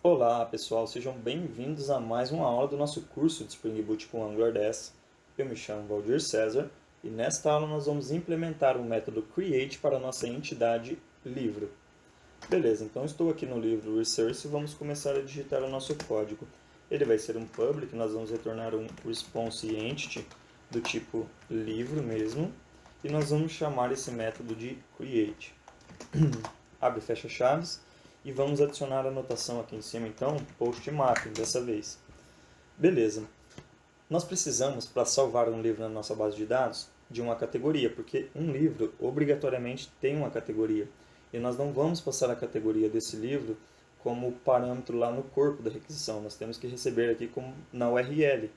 Olá pessoal, sejam bem-vindos a mais uma aula do nosso curso de Spring Boot com Angular 10. Eu me chamo Valdir César e nesta aula nós vamos implementar o método create para a nossa entidade livro. Beleza, então estou aqui no livro Resource e vamos começar a digitar o nosso código. Ele vai ser um public, nós vamos retornar um response entity do tipo livro mesmo e nós vamos chamar esse método de create. Abre e fecha chaves. E vamos adicionar a anotação aqui em cima, então, post mapping dessa vez. Beleza. Nós precisamos, para salvar um livro na nossa base de dados, de uma categoria, porque um livro obrigatoriamente tem uma categoria. E nós não vamos passar a categoria desse livro como parâmetro lá no corpo da requisição. Nós temos que receber aqui como na URL.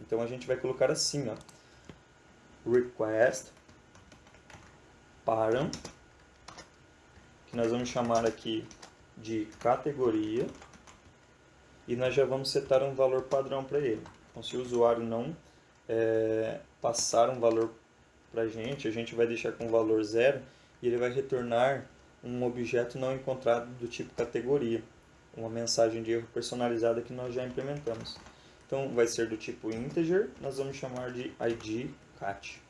Então a gente vai colocar assim, ó, request param, que nós vamos chamar aqui de categoria, e nós já vamos setar um valor padrão para ele. Então, se o usuário não passar um valor para a gente vai deixar com valor 0 e ele vai retornar um objeto não encontrado do tipo categoria, uma mensagem de erro personalizada que nós já implementamos. Então, vai ser do tipo integer, nós vamos chamar de id cat.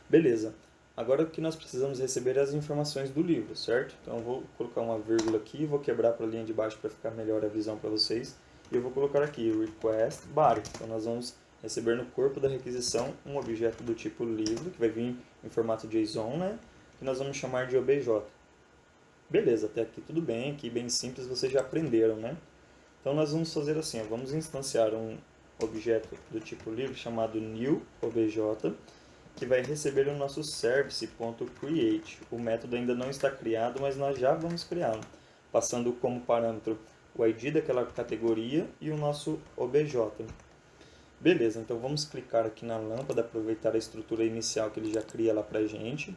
Beleza. Agora o que nós precisamos receber é as informações do livro, certo? Então eu vou colocar uma vírgula aqui, vou quebrar para a linha de baixo para ficar melhor a visão para vocês. E eu vou colocar aqui, request body. Então nós vamos receber no corpo da requisição um objeto do tipo livro, que vai vir em formato JSON, né? Que nós vamos chamar de obj. Beleza, até aqui tudo bem, aqui bem simples, vocês já aprenderam, né? Então nós vamos fazer assim, ó, vamos instanciar um objeto do tipo livro chamado new obj, que vai receber o nosso service.create. O método ainda não está criado, mas nós já vamos criá-lo, passando como parâmetro o ID daquela categoria e o nosso obj. Beleza, então vamos clicar aqui na lâmpada, aproveitar a estrutura inicial que ele já cria lá pra gente.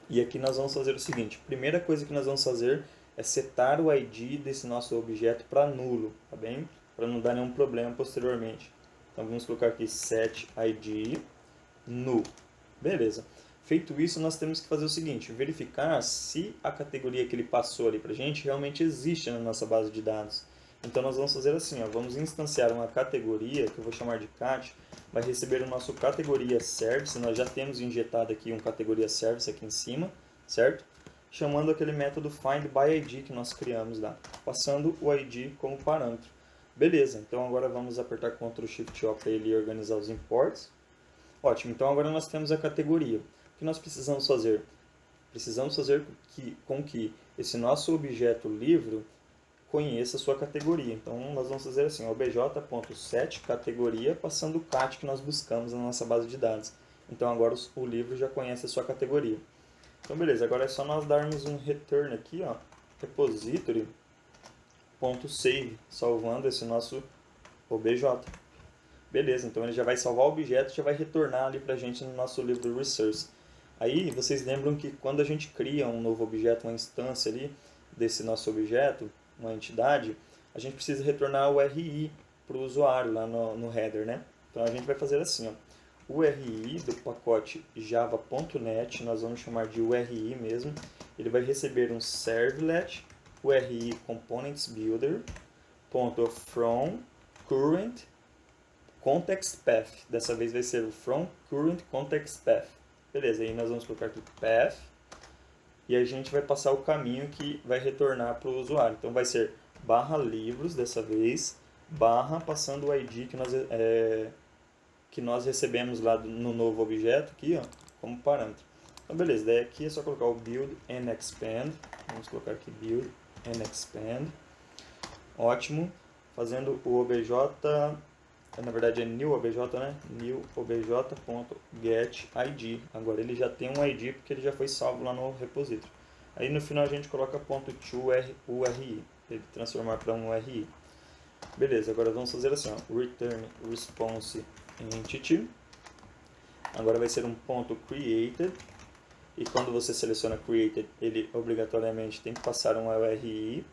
E aqui nós vamos fazer o seguinte, a primeira coisa que nós vamos fazer é setar o ID desse nosso objeto para nulo, tá bem? Para não dar nenhum problema posteriormente. Então vamos colocar aqui set ID null. Beleza. Feito isso, nós temos que fazer o seguinte, verificar se a categoria que ele passou ali pra gente realmente existe na nossa base de dados. Então nós vamos fazer assim, ó, vamos instanciar uma categoria, que eu vou chamar de cat, vai receber o nosso categoria service, nós já temos injetado aqui um categoria service aqui em cima, certo? Chamando aquele método findById que nós criamos lá, passando o ID como parâmetro. Beleza, então agora vamos apertar Ctrl Shift O para ele organizar os imports. Ótimo, então agora nós temos a categoria. O que nós precisamos fazer? Precisamos fazer com que esse nosso objeto livro conheça a sua categoria. Então nós vamos fazer assim, obj.setCategoria, passando o cat que nós buscamos na nossa base de dados. Então agora o livro já conhece a sua categoria. Então beleza, agora é só nós darmos um return aqui, ó, repository.save, salvando esse nosso obj. Beleza, então ele já vai salvar o objeto e já vai retornar ali pra gente no nosso livro do Resource. Aí vocês lembram que quando a gente cria um novo objeto, uma instância ali desse nosso objeto, uma entidade, a gente precisa retornar o URI para o usuário lá no header, né? Então a gente vai fazer assim, ó, o URI do pacote java.net, nós vamos chamar de URI mesmo, ele vai receber um servlet URI components builder .from current context path. Dessa vez vai ser o from current context path. Beleza, aí nós vamos colocar aqui path e a gente vai passar o caminho que vai retornar para o usuário. Então vai ser /livros dessa vez, passando o ID que nós recebemos lá no novo objeto aqui, ó, como parâmetro. Então beleza, daí aqui é só colocar o build and expand. Vamos colocar aqui build and expand. Ótimo. Fazendo o obj, na verdade é new obj, né? New obj.getID. Agora ele já tem um ID porque ele já foi salvo lá no repository. Aí no final a gente coloca .toURI, ele transformar para um URI. Beleza, agora vamos fazer assim, ó, return response entity. Agora vai ser um ponto created. E quando você seleciona created, ele obrigatoriamente tem que passar um URI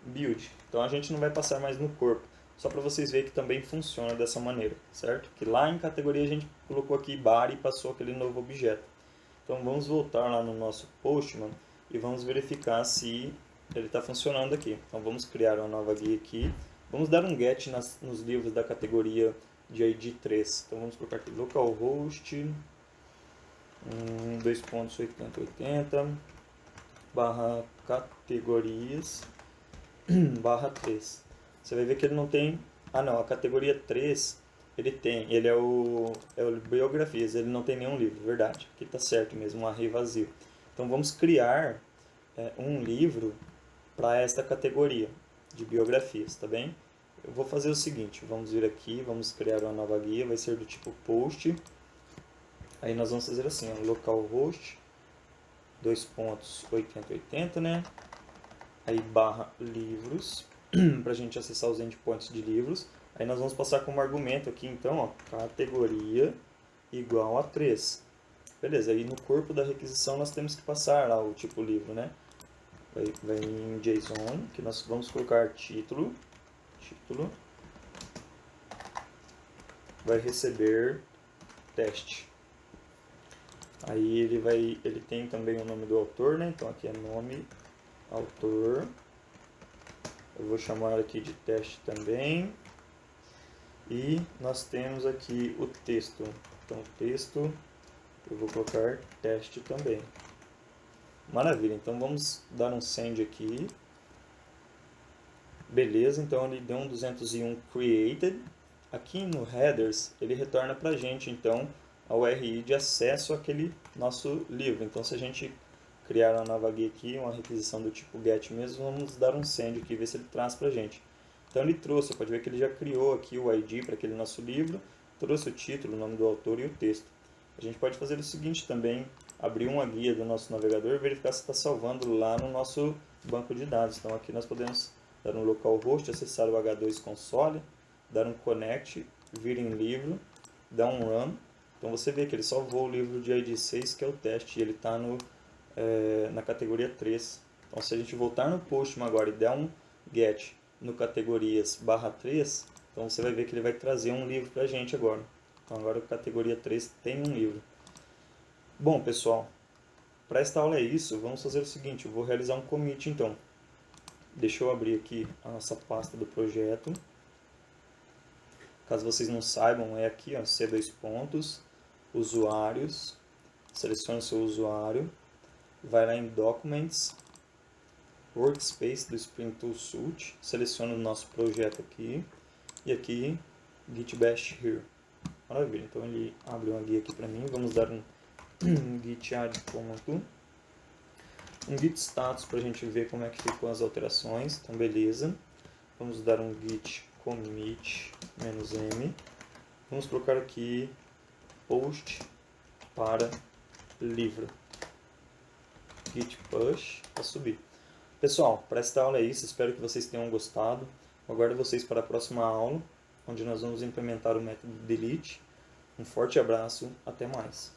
.build. Então a gente não vai passar mais no corpo, só para vocês verem que também funciona dessa maneira, certo? Que lá em categoria a gente colocou aqui body e passou aquele novo objeto. Então vamos voltar lá no nosso Postman e vamos verificar se ele está funcionando aqui. Então vamos criar uma nova guia aqui. Vamos dar um get nos livros da categoria de ID 3. Então vamos colocar aqui localhost 2.8080 barra categorias barra 3. Você vai ver que ele não tem... Ah não, a categoria 3 ele tem, ele é o biografias, ele não tem nenhum livro, verdade. Aqui está certo mesmo, um array vazio. Então vamos criar um livro para esta categoria de biografias, tá bem? Eu vou fazer o seguinte, vamos vir aqui, vamos criar uma nova guia, vai ser do tipo post. Aí nós vamos fazer assim, ó, localhost 2.8080, né? Aí barra livros, para a gente acessar os endpoints de livros. Aí nós vamos passar como argumento aqui, então, ó, categoria igual a 3. Beleza, aí no corpo da requisição nós temos que passar lá o tipo livro, né? Vai em JSON, que nós vamos colocar título, vai receber teste. Aí ele tem também o nome do autor, né? Então aqui é nome, autor. Eu vou chamar aqui de teste também. E nós temos aqui o texto. Então, texto, eu vou colocar teste também. Maravilha, então vamos dar um send aqui. Beleza, então ele deu um 201 created. Aqui no headers, ele retorna para a gente, então, a URI de acesso àquele nosso livro. Então, se a gente criar uma nova guia aqui, uma requisição do tipo get mesmo, vamos dar um send aqui, ver se ele traz para a gente. Então ele trouxe, pode ver que ele já criou aqui o ID para aquele nosso livro, trouxe o título, o nome do autor e o texto. A gente pode fazer o seguinte também, abrir uma guia do nosso navegador e verificar se está salvando lá no nosso banco de dados. Então aqui nós podemos dar um localhost, acessar o H2 console, dar um connect, vir em livro, dar um run. Então você vê que ele salvou o livro de ID 6, que é o teste, e ele está na categoria 3. Então se a gente voltar no Postman agora e der um get no categorias barra 3, então você vai ver que ele vai trazer um livro para a gente agora. Então agora a categoria 3 tem um livro. Bom pessoal, para esta aula é isso, vamos fazer o seguinte, eu vou realizar um commit então. Deixa eu abrir aqui a nossa pasta do projeto. Caso vocês não saibam, é aqui, ó, C2 pontos, usuários, selecione o seu usuário, vai lá em Documents, Workspace do Spring Tool Suite, seleciona o nosso projeto aqui, e aqui, Git Bash Here. Maravilha, então ele abre uma guia aqui para mim, vamos dar um git add ponto, um git status para a gente ver como é que ficou as alterações, então beleza. Vamos dar um git commit -m, vamos colocar aqui post para livro, git push para subir. Pessoal, para esta aula é isso, espero que vocês tenham gostado. Aguardo vocês para a próxima aula, onde nós vamos implementar o método delete. Um forte abraço, até mais.